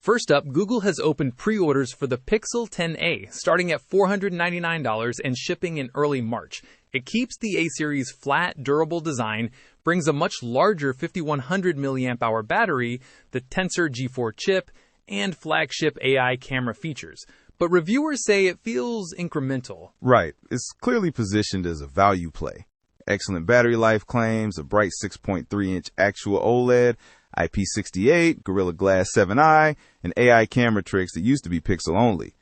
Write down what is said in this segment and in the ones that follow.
First up, Google has opened pre-orders for the Pixel 10a, starting at $499 and shipping in early March. It keeps the A-series flat, durable design, brings a much larger 5100 mAh battery, the Tensor G4 chip, and flagship AI camera features. But reviewers say it feels incremental. Right. It's clearly positioned as a value play. Excellent battery life claims, a bright 6.3-inch actual OLED, IP68, Gorilla Glass 7i, and AI camera tricks that used to be pixel only.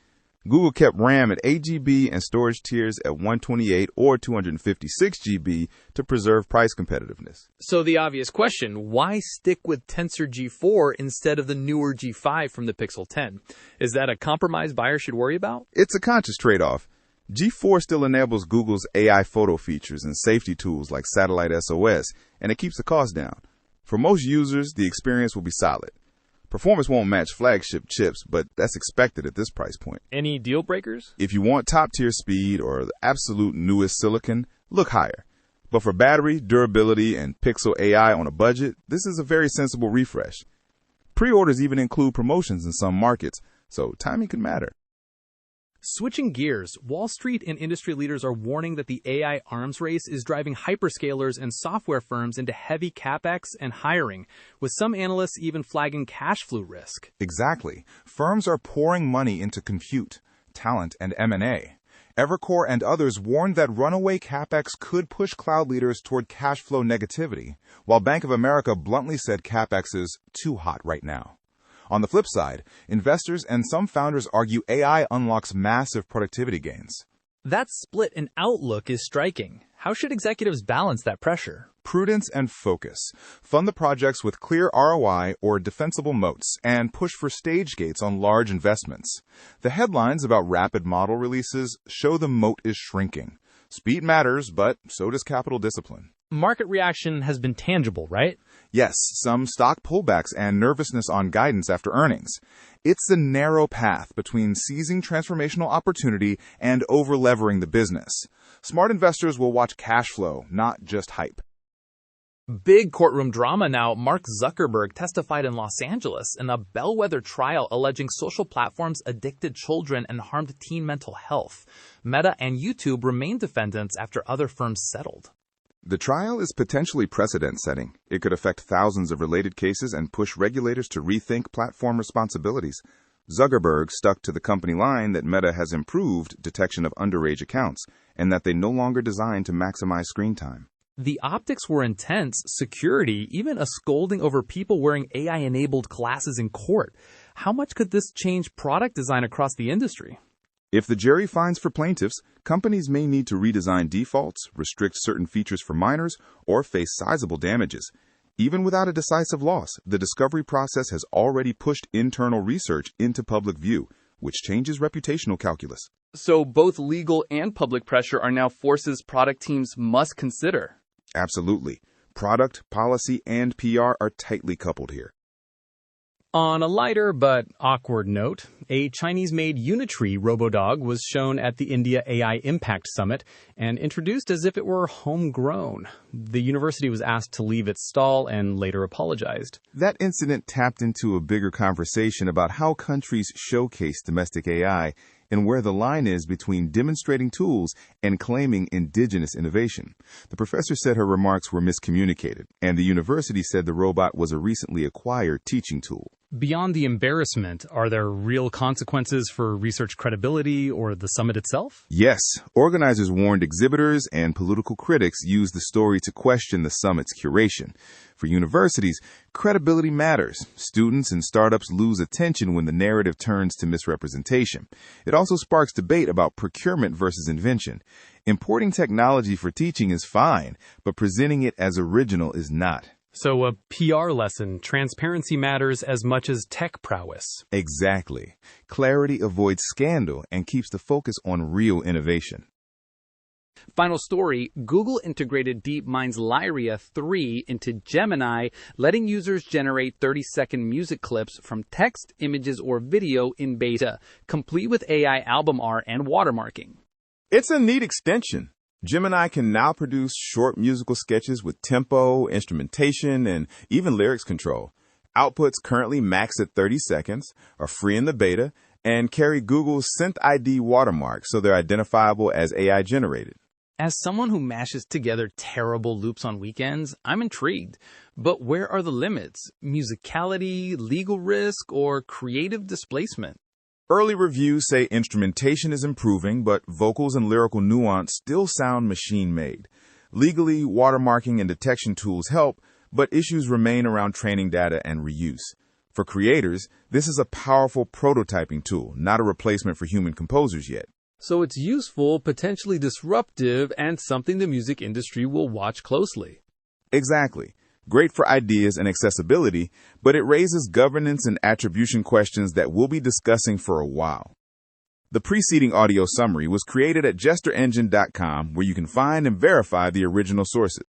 Google kept RAM at 8 GB and storage tiers at 128 or 256 GB to preserve price competitiveness. So the obvious question, why stick with Tensor G4 instead of the newer G5 from the Pixel 10? Is that a compromise buyers should worry about? It's a conscious trade-off. G4 still enables Google's AI photo features and safety tools like Satellite SOS, and it keeps the cost down. For most users, the experience will be solid. Performance won't match flagship chips, but that's expected at this price point. Any deal breakers? If you want top-tier speed or the absolute newest silicon, look higher. But for battery, durability, and Pixel AI on a budget, this is a very sensible refresh. Pre-orders even include promotions in some markets, so timing can matter. Switching gears, Wall Street and industry leaders are warning that the AI arms race is driving hyperscalers and software firms into heavy capex and hiring, with some analysts even flagging cash flow risk. Exactly. Firms are pouring money into compute, talent, and M&A. Evercore and others warned that runaway capex could push cloud leaders toward cash flow negativity, while Bank of America bluntly said capex is too hot right now. On the flip side, investors and some founders argue AI unlocks massive productivity gains. That split in outlook is striking. How should executives balance that pressure? Prudence and focus. Fund the projects with clear ROI or defensible moats, and push for stage gates on large investments. The headlines about rapid model releases show the moat is shrinking. Speed matters, but so does capital discipline. Market reaction has been tangible, right? Yes, some stock pullbacks and nervousness on guidance after earnings. It's the narrow path between seizing transformational opportunity and over-levering the business. Smart investors will watch cash flow, not just hype. Big courtroom drama now. Mark Zuckerberg testified in Los Angeles in a bellwether trial alleging social platforms addicted children and harmed teen mental health. Meta and YouTube remain defendants after other firms settled. The trial is potentially precedent-setting. It could affect thousands of related cases and push regulators to rethink platform responsibilities. Zuckerberg stuck to the company line that Meta has improved detection of underage accounts and that they no longer design to maximize screen time. The optics were intense, security, even a scolding over people wearing AI-enabled glasses in court. How much could this change product design across the industry? If the jury finds for plaintiffs, companies may need to redesign defaults, restrict certain features for minors, or face sizable damages. Even without a decisive loss, the discovery process has already pushed internal research into public view, which changes reputational calculus. So both legal and public pressure are now forces product teams must consider. Absolutely. Product, policy, and PR are tightly coupled here. On a lighter but awkward note, a Chinese-made Unitree Robodog was shown at the India AI Impact Summit and introduced as if it were homegrown. The university was asked to leave its stall and later apologized. That incident tapped into a bigger conversation about how countries showcase domestic AI and where the line is between demonstrating tools and claiming indigenous innovation. The professor said her remarks were miscommunicated, and the university said the robot was a recently acquired teaching tool. Beyond the embarrassment, are there real consequences for research credibility or the summit itself? Yes. Organizers warned exhibitors and political critics used the story to question the summit's curation. For universities, credibility matters. Students and startups lose attention when the narrative turns to misrepresentation. It also sparks debate about procurement versus invention. Importing technology for teaching is fine, but presenting it as original is not. So a PR lesson, transparency matters as much as tech prowess. Exactly. Clarity avoids scandal and keeps the focus on real innovation. Final story, Google integrated DeepMind's Lyria 3 into Gemini, letting users generate 30-second music clips from text, images, or video in beta, complete with AI album art and watermarking. It's a neat extension. Gemini can now produce short musical sketches with tempo, instrumentation, and even lyrics control. Outputs currently max at 30 seconds, are free in the beta, and carry Google's SynthID watermark, so they're identifiable as AI generated. As someone who mashes together terrible loops on weekends, I'm intrigued. But where are the limits? Musicality, legal risk, or creative displacement? Early reviews say instrumentation is improving, but vocals and lyrical nuance still sound machine-made. Legally, watermarking and detection tools help, but issues remain around training data and reuse. For creators, this is a powerful prototyping tool, not a replacement for human composers yet. So it's useful, potentially disruptive, and something the music industry will watch closely. Exactly. Great for ideas and accessibility, but it raises governance and attribution questions that we'll be discussing for a while. The preceding audio summary was created at jesterengine.com, where you can find and verify the original sources.